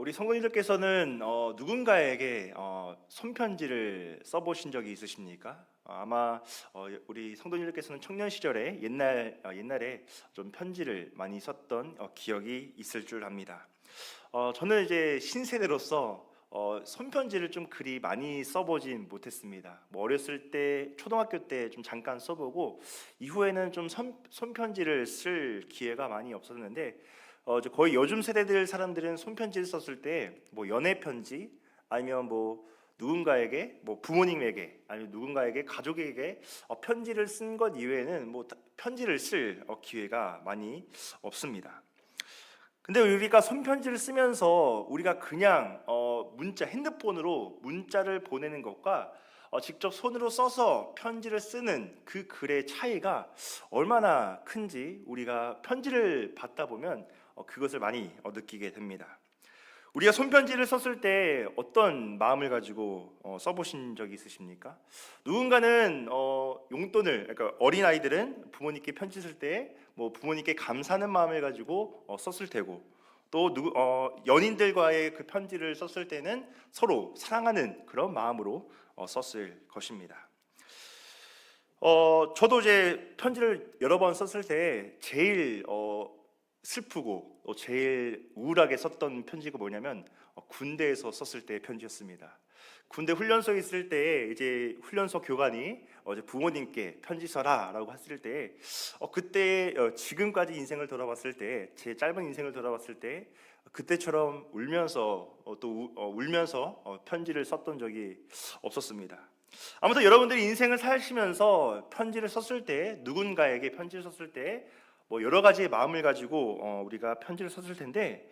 우리 성도님들께서는 누군가에게 손편지를 써보신 적이 있으십니까? 아마 우리 성도님들께서는 청년 시절에 옛날에 좀 편지를 많이 썼던 기억이 있을 줄 압니다. 저는 이제 신세대로서 손편지를 좀 그리 많이 써보진 못했습니다. 뭐 어렸을 때 초등학교 때 좀 잠깐 써보고 이후에는 좀 손편지를 쓸 기회가 많이 없었는데 이제 거의 요즘 세대들 사람들은 손편지를 썼을 때 뭐 연애 편지 아니면 뭐 누군가에게 뭐 부모님에게 아니면 누군가에게 가족에게 편지를 쓴 것 이외에는 뭐 편지를 쓸 기회가 많이 없습니다. 근데 우리가 손편지를 쓰면서 우리가 그냥 문자 핸드폰으로 문자를 보내는 것과 직접 손으로 써서 편지를 쓰는 그 글의 차이가 얼마나 큰지 우리가 편지를 받다 보면 그것을 많이 느끼게 됩니다. 우리가 손편지를 썼을 때 어떤 마음을 가지고 써보신 적이 있으십니까? 누군가는 용돈을, 그러니까 어린 아이들은 부모님께 편지 쓸 때 뭐 부모님께 감사하는 마음을 가지고 썼을 테고, 또 연인들과의 그 편지를 썼을 때는 서로 사랑하는 그런 마음으로 썼을 것입니다. 저도 이제 편지를 여러 번 썼을 때 제일 슬프고 제일 우울하게 썼던 편지가 뭐냐면 군대에서 썼을 때의 편지였습니다. 군대 훈련소에 있을 때 이제 훈련소 교관이 부모님께 편지 써라라고 했을 때 그때 지금까지 인생을 돌아봤을 때, 제 짧은 인생을 돌아봤을 때 그때처럼 울면서 울면서 편지를 썼던 적이 없었습니다. 아무튼 여러분들이 인생을 사시면서 편지를 썼을 때, 누군가에게 편지를 썼을 때 뭐 여러 가지의 마음을 가지고 우리가 편지를 썼을 텐데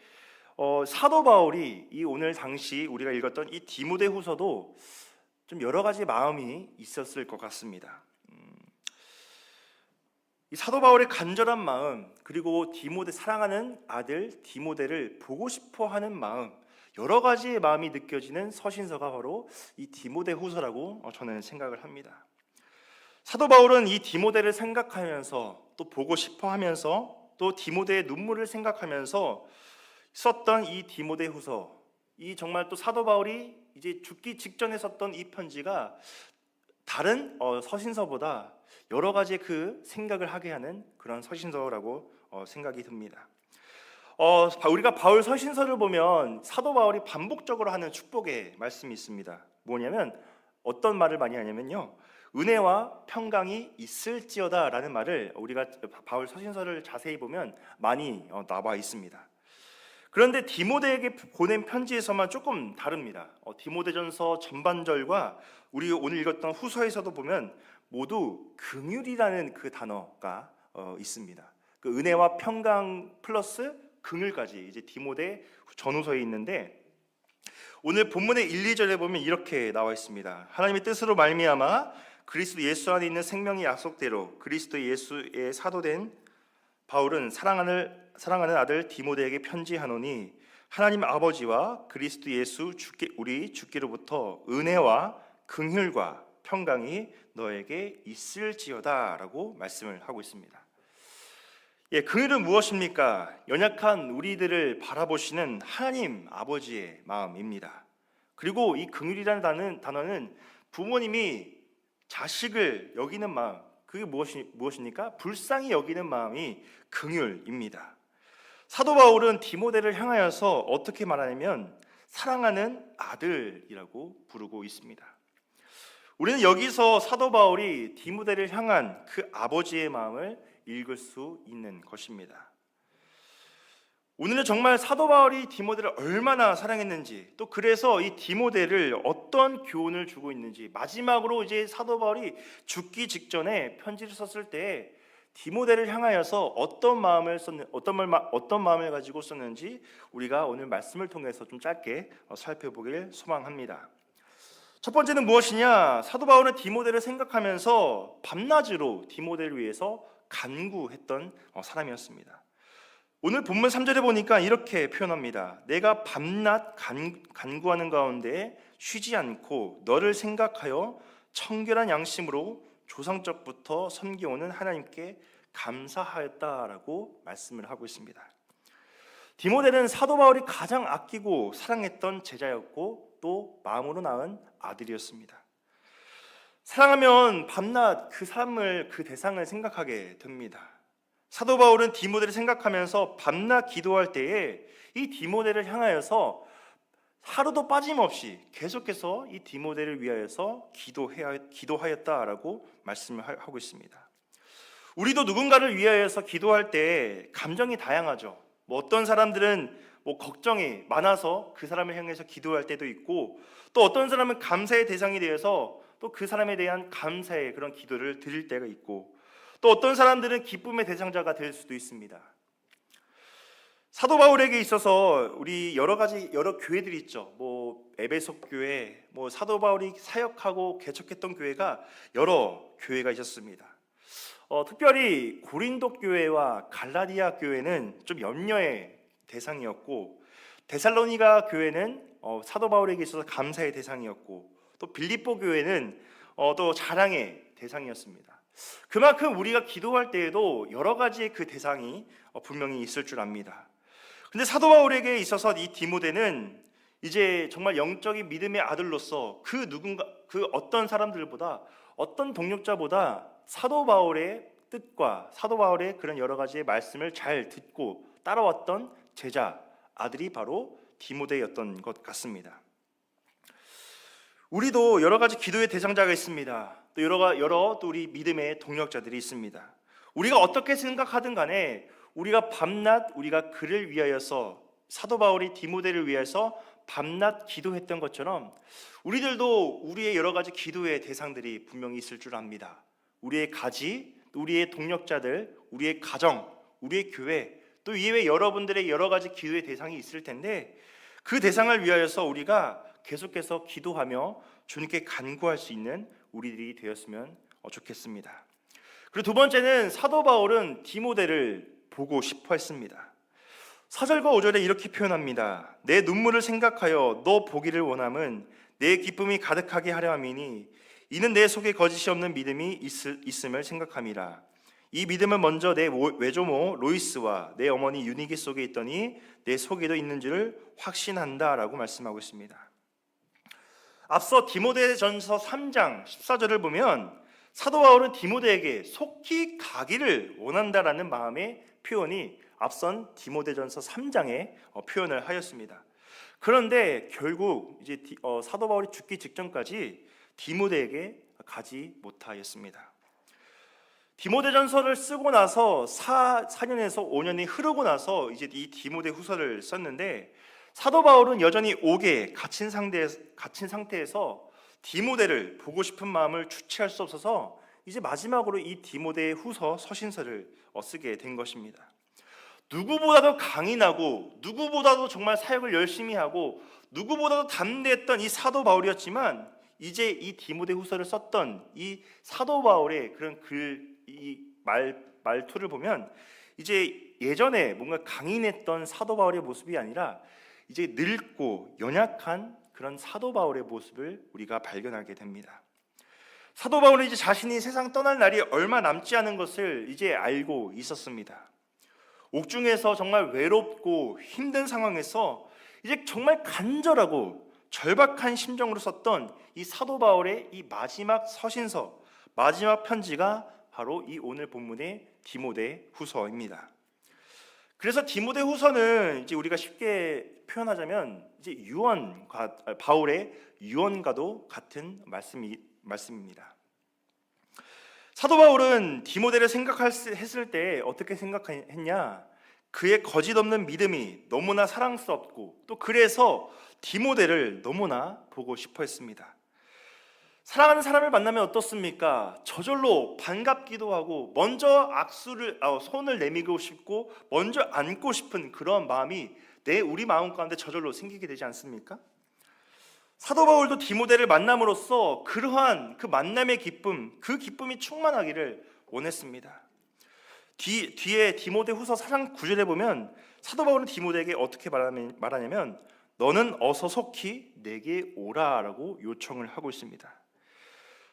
사도 바울이 이 오늘 당시 우리가 읽었던 이 디모데후서도 좀 여러 가지 마음이 있었을 것 같습니다. 이 사도 바울의 간절한 마음, 그리고 사랑하는 아들 디모데를 보고 싶어하는 마음, 여러 가지의 마음이 느껴지는 서신서가 바로 이 디모데후서라고 저는 생각을 합니다. 사도 바울은 이 디모데를 생각하면서 또 보고 싶어하면서 또 디모데의 눈물을 생각하면서 썼던 이 디모데후서, 이 정말 또 사도 바울이 이제 죽기 직전에 썼던 이 편지가 다른 서신서보다 여러 가지 그 생각을 하게 하는 그런 서신서라고 생각이 듭니다. 우리가 바울 서신서를 보면 사도 바울이 반복적으로 하는 축복의 말씀이 있습니다. 뭐냐면 어떤 말을 많이 하냐면요, 은혜와 평강이 있을지어다라는 말을 우리가 바울 서신서를 자세히 보면 많이 나와 있습니다. 그런데 디모데에게 보낸 편지에서만 조금 다릅니다. 디모데전서 전반절과 우리 오늘 읽었던 후서에서도 보면 모두 긍휼이라는 그 단어가 있습니다. 그 은혜와 평강 플러스 긍휼까지 이제 디모데 전후서에 있는데, 오늘 본문의 1, 2절에 보면 이렇게 나와 있습니다. 하나님의 뜻으로 말미암아 그리스도 예수 안에 있는 생명의 약속대로 그리스도 예수의 사도된 바울은 사랑하는 아들 디모데에게 편지하노니 하나님 아버지와 그리스도 예수 우리 주께로부터 은혜와 긍휼과 평강이 너에게 있을지어다라고 말씀을 하고 있습니다. 긍휼은 무엇입니까? 연약한 우리들을 바라보시는 하나님 아버지의 마음입니다. 그리고 이 긍휼이라는 단어는 부모님이 자식을 여기는 마음, 그게 무엇입니까? 불쌍히 여기는 마음이 긍휼입니다. 사도 바울은 디모데를 향하여서 어떻게 말하냐면 사랑하는 아들이라고 부르고 있습니다. 우리는 여기서 사도 바울이 디모데를 향한 그 아버지의 마음을 읽을 수 있는 것입니다. 오늘은 정말 사도 바울이 디모데를 얼마나 사랑했는지, 또 그래서 이 디모데를 어떤 교훈을 주고 있는지, 마지막으로 이제 사도 바울이 죽기 직전에 편지를 썼을 때 디모데를 향하여서 어떤 마음을 가지고 썼는지 우리가 오늘 말씀을 통해서 좀 짧게 살펴보길 소망합니다. 첫 번째는 무엇이냐? 사도 바울은 디모데를 생각하면서 밤낮으로 디모데를 위해서 간구했던 사람이었습니다. 오늘 본문 3절에 보니까 이렇게 표현합니다. 내가 밤낮 간구하는 가운데 쉬지 않고 너를 생각하여 청결한 양심으로 조상적부터 섬겨오는 하나님께 감사하였다라고 말씀을 하고 있습니다. 디모데는 사도 바울이 가장 아끼고 사랑했던 제자였고 또 마음으로 낳은 아들이었습니다. 사랑하면 밤낮 그 삶을, 그 대상을 생각하게 됩니다. 사도 바울은 디모데를 생각하면서 밤낮 기도할 때에 이 디모데를 향하여서 하루도 빠짐없이 계속해서 이 디모데를 위하여서 기도하였다라고 말씀을 하고 있습니다. 우리도 누군가를 위하여서 기도할 때 감정이 다양하죠. 어떤 사람들은 걱정이 많아서 그 사람을 향해서 기도할 때도 있고, 또 어떤 사람은 감사의 대상이 되어서 또 그 사람에 대한 감사의 그런 기도를 드릴 때가 있고, 또 어떤 사람들은 기쁨의 대상자가 될 수도 있습니다. 사도 바울에게 있어서 우리 여러 교회들이 있죠. 에베소 교회, 사도 바울이 사역하고 개척했던 교회가 여러 교회가 있었습니다. 특별히 고린도 교회와 갈라디아 교회는 좀 염려의 대상이었고, 데살로니가 교회는 사도 바울에게 있어서 감사의 대상이었고, 또 빌립보 교회는 또 자랑의 대상이었습니다. 그만큼 우리가 기도할 때에도 여러 가지의 그 대상이 분명히 있을 줄 압니다. 근데 사도 바울에게 있어서 이 디모데는 이제 정말 영적인 믿음의 아들로서 그 어떤 사람들보다, 어떤 동력자보다 사도 바울의 뜻과 사도 바울의 그런 여러 가지의 말씀을 잘 듣고 따라왔던 제자 아들이 바로 디모데였던 것 같습니다. 우리도 여러 가지 기도의 대상자가 있습니다. 또 또 우리 믿음의 동력자들이 있습니다. 우리가 어떻게 생각하든 간에 우리가 밤낮 우리가 그를 위하여서, 사도 바울이 디모데를 위해서 밤낮 기도했던 것처럼 우리들도 우리의 여러 가지 기도의 대상들이 분명히 있을 줄 압니다. 우리의 가지, 우리의 동력자들, 우리의 가정, 우리의 교회, 또 이외에 여러분들의 여러 가지 기도의 대상이 있을 텐데, 그 대상을 위하여서 우리가 계속해서 기도하며 주님께 간구할 수 있는 우리들이 되었으면 좋겠습니다. 그리고 두 번째는 사도 바울은 디모데를 보고 싶어 했습니다. 4절과 5절에 이렇게 표현합니다. 내 눈물을 생각하여 너 보기를 원함은 내 기쁨이 가득하게 하려 함이니 이는 내 속에 거짓이 없는 믿음이 있음을 생각함이라. 이 믿음은 먼저 내 외조모 로이스와 내 어머니 유니게 속에 있더니 내 속에도 있는 줄을 확신한다라고 말씀하고 있습니다. 앞서 디모데전서 3장 14절을 보면 사도 바울은 디모데에게 속히 가기를 원한다라는 마음의 표현이 앞선 디모데전서 3장에 표현을 하였습니다. 그런데 결국 이제 사도 바울이 죽기 직전까지 디모데에게 가지 못하였습니다. 디모데전서를 쓰고 나서 4년에서 5년이 흐르고 나서 이제 이 디모데 후서를 썼는데, 사도 바울은 여전히 옥에 갇힌 상태에서 디모데를 보고 싶은 마음을 주체할 수 없어서 이제 마지막으로 이 디모데 후서 서신서를 쓰게 된 것입니다. 누구보다도 강인하고 누구보다도 정말 사역을 열심히 하고 누구보다도 담대했던 이 사도 바울이었지만, 이제 이 디모데 후서를 썼던 이 사도 바울의 그런 말투를 보면 이제 예전에 뭔가 강인했던 사도 바울의 모습이 아니라 이제 늙고 연약한 그런 사도 바울의 모습을 우리가 발견하게 됩니다. 사도 바울은 이제 자신이 세상 떠날 날이 얼마 남지 않은 것을 이제 알고 있었습니다. 옥중에서 정말 외롭고 힘든 상황에서 이제 정말 간절하고 절박한 심정으로 썼던 이 사도 바울의 이 마지막 서신서, 마지막 편지가 바로 이 오늘 본문의 디모데 후서입니다. 그래서 디모데 후서는 이제 우리가 쉽게 표현하자면 이제 바울의 유언과도 같은 말씀입니다. 사도 바울은 디모데를 생각했을 때 어떻게 생각했냐? 그의 거짓 없는 믿음이 너무나 사랑스럽고 또 그래서 디모데를 너무나 보고 싶어 했습니다. 사랑하는 사람을 만나면 어떻습니까? 저절로 반갑기도 하고 먼저 손을 내밀고 싶고 먼저 안고 싶은 그런 마음이 우리 마음 가운데 저절로 생기게 되지 않습니까? 사도 바울도 디모데를 만남으로써 그러한 그 만남의 기쁨, 그 기쁨이 충만하기를 원했습니다. 뒤에 디모데 후서 4장 9절에 보면 사도 바울은 디모데에게 어떻게 말하냐면 너는 어서 속히 내게 오라라고 요청을 하고 있습니다.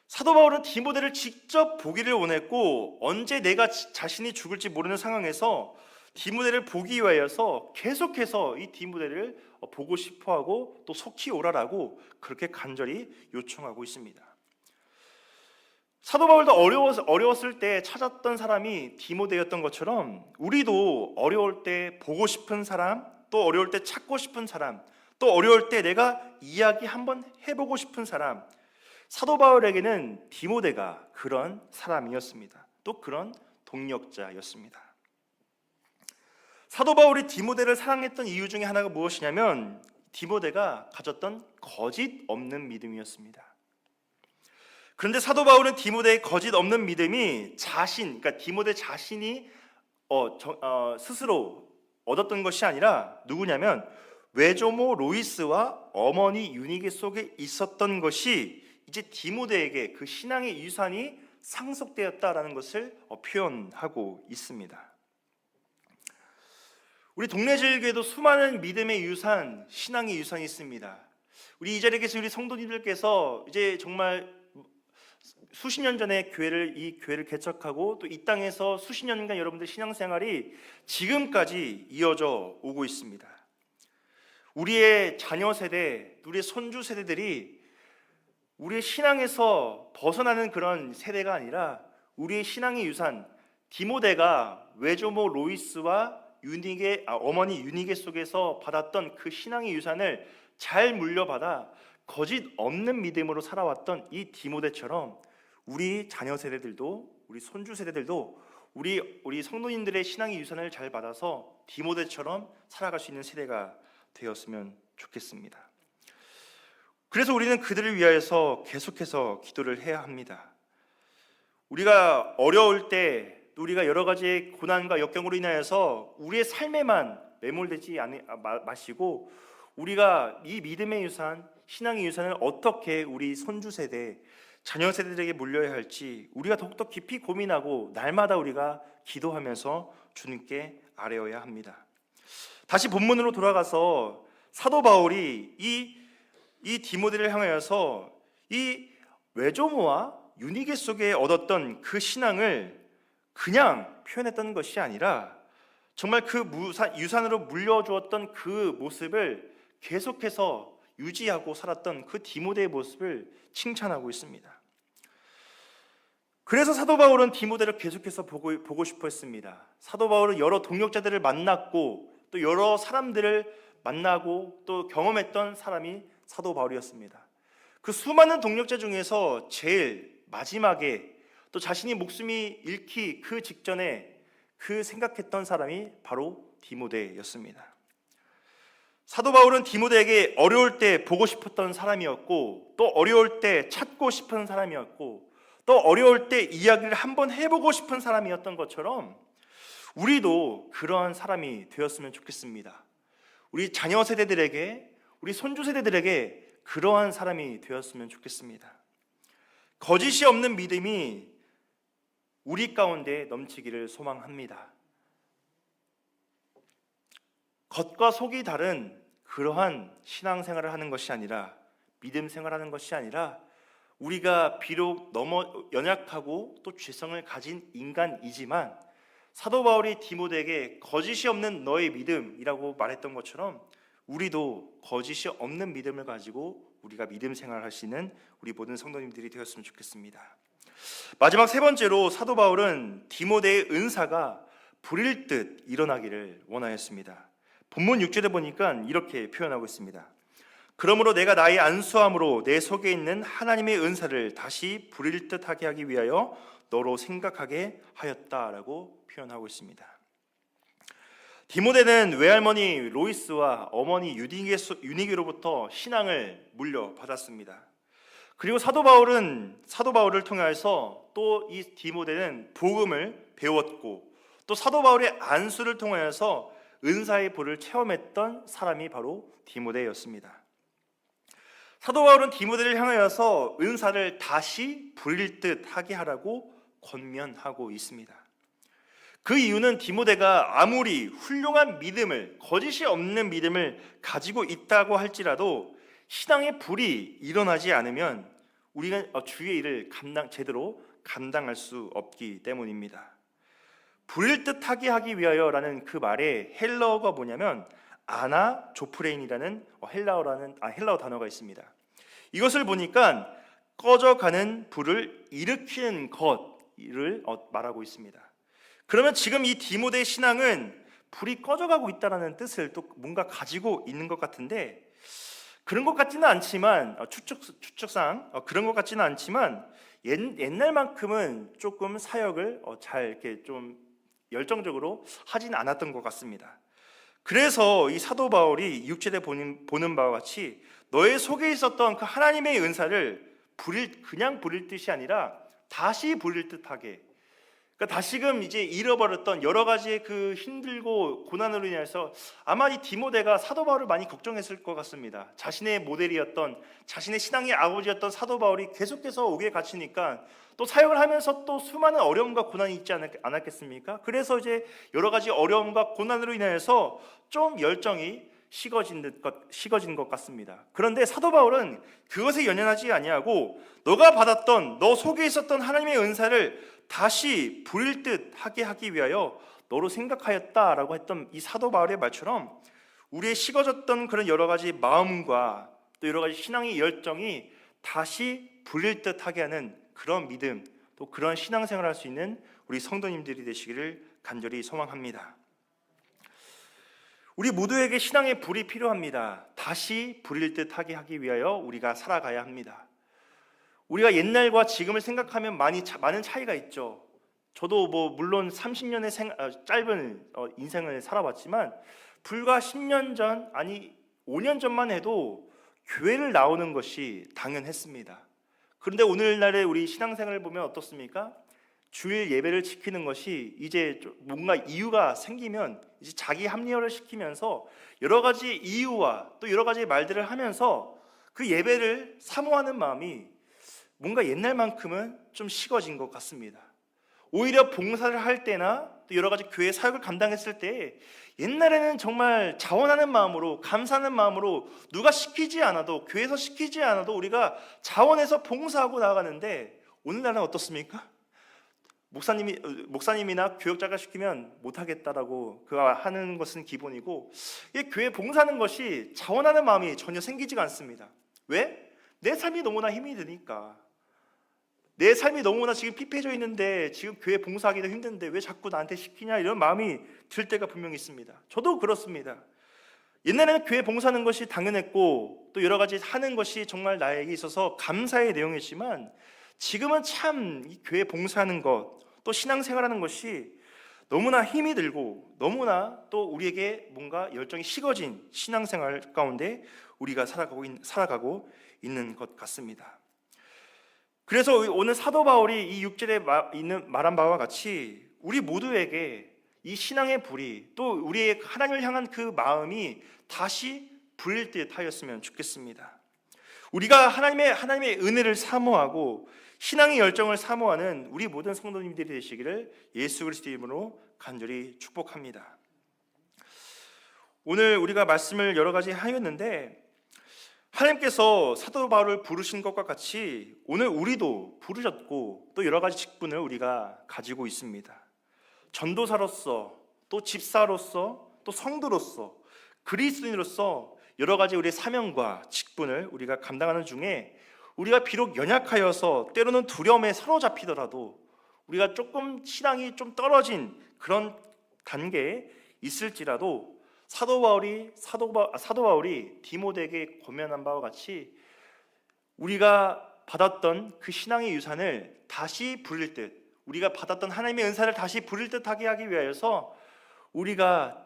사도 바울은 디모데를 직접 보기를 원했고, 언제 내가 자신이 죽을지 모르는 상황에서 디모데를 보기 위하여서 계속해서 이 디모데를 보고 싶어하고 또 속히 오라라고 그렇게 간절히 요청하고 있습니다. 사도 바울도 어려웠을 때 찾았던 사람이 디모데였던 것처럼 우리도 어려울 때 보고 싶은 사람, 또 어려울 때 찾고 싶은 사람, 또 어려울 때 내가 이야기 한번 해보고 싶은 사람, 사도 바울에게는 디모데가 그런 사람이었습니다. 또 그런 동력자였습니다. 사도 바울이 디모데를 사랑했던 이유 중에 하나가 무엇이냐면 디모데가 가졌던 거짓 없는 믿음이었습니다. 그런데 사도 바울은 디모데의 거짓 없는 믿음이 그러니까 디모데 자신이 스스로 얻었던 것이 아니라 누구냐면 외조모 로이스와 어머니 유니게 속에 있었던 것이 이제 디모데에게 그 신앙의 유산이 상속되었다라는 것을 표현하고 있습니다. 우리 동래제일교회도 수많은 믿음의 유산, 신앙의 유산이 있습니다. 우리 이 자리에 계신 우리 성도님들께서 이제 정말 수십 년 전에 이 교회를 개척하고 또 이 땅에서 수십 년간 여러분들 신앙생활이 지금까지 이어져 오고 있습니다. 우리의 자녀 세대, 우리의 손주 세대들이 우리의 신앙에서 벗어나는 그런 세대가 아니라 우리의 신앙의 유산, 디모데가 외조모 로이스와 어머니 유니게 속에서 받았던 그 신앙의 유산을 잘 물려받아 거짓 없는 믿음으로 살아왔던 이 디모데처럼 우리 자녀 세대들도, 우리 손주 세대들도 우리 성도님들의 신앙의 유산을 잘 받아서 디모데처럼 살아갈 수 있는 세대가 되었으면 좋겠습니다. 그래서 우리는 그들을 위하여서 계속해서 기도를 해야 합니다. 우리가 어려울 때, 우리가 여러 가지 고난과 역경으로 인하여서 우리의 삶에만 매몰되지 마시고 우리가 이 믿음의 유산, 신앙의 유산을 어떻게 우리 손주 세대, 자녀 세대들에게 물려야 할지 우리가 더욱더 깊이 고민하고 날마다 우리가 기도하면서 주님께 아뢰어야 합니다. 다시 본문으로 돌아가서 사도 바울이 이 디모데를 향하여서 이 외조모와 유니게 속에 얻었던 그 신앙을 그냥 표현했던 것이 아니라 정말 그 유산으로 물려주었던 그 모습을 계속해서 유지하고 살았던 그 디모데의 모습을 칭찬하고 있습니다. 그래서 사도 바울은 디모데를 계속해서 보고 싶어 했습니다. 사도 바울은 여러 동역자들을 만났고 또 여러 사람들을 만나고 또 경험했던 사람이 사도 바울이었습니다. 그 수많은 동역자 중에서 제일 마지막에 또 자신이 목숨이 잃기 그 직전에 그 생각했던 사람이 바로 디모데였습니다. 사도 바울은 디모데에게 어려울 때 보고 싶었던 사람이었고 또 어려울 때 찾고 싶은 사람이었고 또 어려울 때 이야기를 한번 해보고 싶은 사람이었던 것처럼 우리도 그러한 사람이 되었으면 좋겠습니다. 우리 자녀 세대들에게, 우리 손주 세대들에게 그러한 사람이 되었으면 좋겠습니다. 거짓이 없는 믿음이 우리 가운데 넘치기를 소망합니다. 겉과 속이 다른 그러한 신앙생활을 하는 것이 아니라, 믿음 생활하는 것이 아니라 우리가 비록 연약하고 또 죄성을 가진 인간이지만 사도 바울이 디모데에게 거짓이 없는 너의 믿음이라고 말했던 것처럼 우리도 거짓이 없는 믿음을 가지고 우리가 믿음 생활을 할 수 있는 우리 모든 성도님들이 되었으면 좋겠습니다. 마지막 세 번째로 사도 바울은 디모데의 은사가 불일 듯 일어나기를 원하였습니다. 본문 6절에 보니까 이렇게 표현하고 있습니다. 그러므로 내가 나의 안수함으로 내 속에 있는 하나님의 은사를 다시 불일 듯 하게 하기 위하여 너로 생각하게 하였다라고 표현하고 있습니다. 디모데는 외할머니 로이스와 어머니 유니게로부터 신앙을 물려받았습니다. 그리고 사도 바울을 통하여서 또 이 디모데는 복음을 배웠고 또 사도 바울의 안수를 통하여서 은사의 불을 체험했던 사람이 바로 디모데였습니다. 사도 바울은 디모데를 향하여서 은사를 다시 불일 듯 하게 하라고 권면하고 있습니다. 그 이유는 디모데가 아무리 훌륭한 믿음을, 거짓이 없는 믿음을 가지고 있다고 할지라도 신앙의 불이 일어나지 않으면 우리가 주의 일을 제대로 감당할 수 없기 때문입니다. 부릴 듯하게 하기 위하여라는 그 말에 헬라어가 뭐냐면 아나조프레인이라는 헬라어 단어가 있습니다. 이것을 보니까 꺼져가는 불을 일으키는 것을 말하고 있습니다. 그러면 지금 이 디모데 신앙은 불이 꺼져가고 있다는 뜻을 또 뭔가 가지고 있는 것 같은데, 그런 것 같지는 않지만 추측상 그런 것 같지는 않지만 옛날만큼은 조금 사역을 잘 이렇게 좀 열정적으로 하진 않았던 것 같습니다. 그래서 이 사도 바울이 6절에 보는 바와 같이 너의 속에 있었던 그 하나님의 은사를 그냥 부릴 뜻이 아니라 다시 부릴 듯하게, 그러니까 다시금 이제 잃어버렸던 여러 가지의 그 힘들고 고난으로 인해서 아마 이 디모데가 사도 바울을 많이 걱정했을 것 같습니다. 자신의 모델이었던, 자신의 신앙의 아버지였던 사도 바울이 계속해서 옥에 갇히니까 또 사역을 하면서 또 수많은 어려움과 고난이 있지 않았겠습니까? 그래서 이제 여러 가지 어려움과 고난으로 인해서 좀 열정이 식어진 것 같습니다. 그런데 사도 바울은 그것에 연연하지 아니하고 너 속에 있었던 하나님의 은사를 다시 부릴 듯 하게 하기 위하여 너로 생각하였다라고 했던 이 사도 바울의 말처럼 우리의 식어졌던 그런 여러 가지 마음과 또 여러 가지 신앙의 열정이 다시 부릴 듯 하게 하는 그런 믿음, 또 그런 신앙생활을 할 수 있는 우리 성도님들이 되시기를 간절히 소망합니다. 우리 모두에게 신앙의 불이 필요합니다. 다시 부릴 듯하게 하기 위하여 우리가 살아가야 합니다. 우리가 옛날과 지금을 생각하면 많은 차이가 있죠. 저도 물론 30년의 짧은 인생을 살아봤지만 불과 10년 전, 아니 5년 전만 해도 교회를 나오는 것이 당연했습니다. 그런데 오늘날의 우리 신앙생활을 보면 어떻습니까? 주일 예배를 지키는 것이 이제 뭔가 이유가 생기면 이제 자기 합리화를 시키면서 여러 가지 이유와 또 여러 가지 말들을 하면서 그 예배를 사모하는 마음이 뭔가 옛날만큼은 좀 식어진 것 같습니다. 오히려 봉사를 할 때나 또 여러 가지 교회 사역을 감당했을 때 옛날에는 정말 자원하는 마음으로, 감사하는 마음으로 누가 시키지 않아도, 교회에서 시키지 않아도 우리가 자원해서 봉사하고 나가는데, 오늘날은 어떻습니까? 목사님이나 교역자가 시키면 못하겠다라고 그가 하는 것은 기본이고, 이 교회 봉사하는 것이 자원하는 마음이 전혀 생기지가 않습니다. 왜? 내 삶이 너무나 힘이 드니까. 내 삶이 너무나 지금 피폐해져 있는데 지금 교회 봉사하기도 힘든데 왜 자꾸 나한테 시키냐, 이런 마음이 들 때가 분명히 있습니다. 저도 그렇습니다. 옛날에는 교회 봉사하는 것이 당연했고 또 여러 가지 하는 것이 정말 나에게 있어서 감사의 내용이지만, 지금은 참 이 교회 봉사하는 것, 또 신앙생활하는 것이 너무나 힘이 들고 너무나 또 우리에게 뭔가 열정이 식어진 신앙생활 가운데 우리가 살아가고 있는 것 같습니다. 그래서 오늘 사도 바울이 이 6절에 말한 바와 같이 우리 모두에게 이 신앙의 불이, 또 우리의 하나님을 향한 그 마음이 다시 불릴 듯 하였으면 좋겠습니다. 우리가 하나님의 은혜를 사모하고 신앙의 열정을 사모하는 우리 모든 성도님들이 되시기를 예수 그리스도 이름으로 간절히 축복합니다. 오늘 우리가 말씀을 여러 가지 하였는데, 하나님께서 사도 바울을 부르신 것과 같이 오늘 우리도 부르셨고 또 여러 가지 직분을 우리가 가지고 있습니다. 전도사로서, 또 집사로서, 또 성도로서, 그리스도인으로서 여러 가지 우리의 사명과 직분을 우리가 감당하는 중에, 우리가 비록 연약하여서 때로는 두려움에 사로잡히더라도 우리가 조금 신앙이 좀 떨어진 그런 단계에 있을지라도 사도 바울이 디모데에게 권면한 바와 같이 우리가 받았던 그 신앙의 유산을 다시 부릴 듯, 우리가 받았던 하나님의 은사를 다시 부릴 듯하게 하기 위하여서 우리가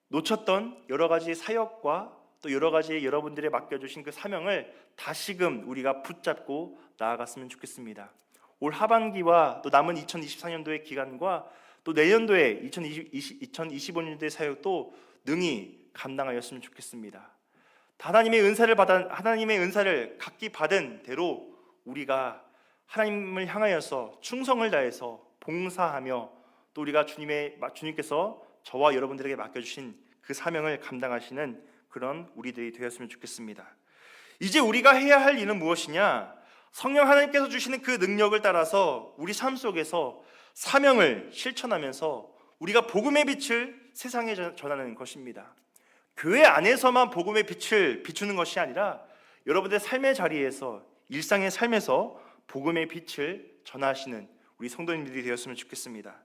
놓쳤던 여러 가지 사역과 또 여러 가지 여러분들의 맡겨주신 그 사명을 다시금 우리가 붙잡고 나아갔으면 좋겠습니다. 올 하반기와 또 남은 2024년도의 기간과 또 내년도에 2025년도의 사역도 능히 감당하였으면 좋겠습니다. 하나님의 은사를 각기 받은 대로 우리가 하나님을 향하여서 충성을 다해서 봉사하며 또 우리가 주님께서 저와 여러분들에게 맡겨주신 그 사명을 감당하시는 그런 우리들이 되었으면 좋겠습니다. 이제 우리가 해야 할 일은 무엇이냐? 성령 하나님께서 주시는 그 능력을 따라서 우리 삶 속에서 사명을 실천하면서 우리가 복음의 빛을 세상에 전하는 것입니다. 교회 안에서만 복음의 빛을 비추는 것이 아니라 여러분들의 삶의 자리에서, 일상의 삶에서 복음의 빛을 전하시는 우리 성도님들이 되었으면 좋겠습니다.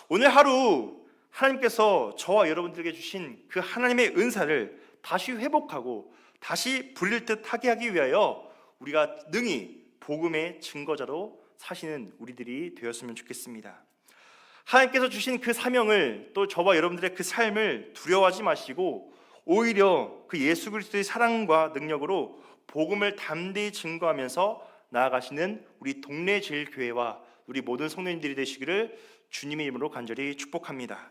오늘 하루 하나님께서 저와 여러분들에게 주신 그 하나님의 은사를 다시 회복하고 다시 불릴 듯 하게 하기 위하여 우리가 능히 복음의 증거자로 사시는 우리들이 되었으면 좋겠습니다. 하나님께서 주신 그 사명을, 또 저와 여러분들의 그 삶을 두려워하지 마시고 오히려 그 예수 그리스도의 사랑과 능력으로 복음을 담대히 증거하면서 나아가시는 우리 동네 제일교회와 우리 모든 성도님들이 되시기를 주님의 이름으로 간절히 축복합니다.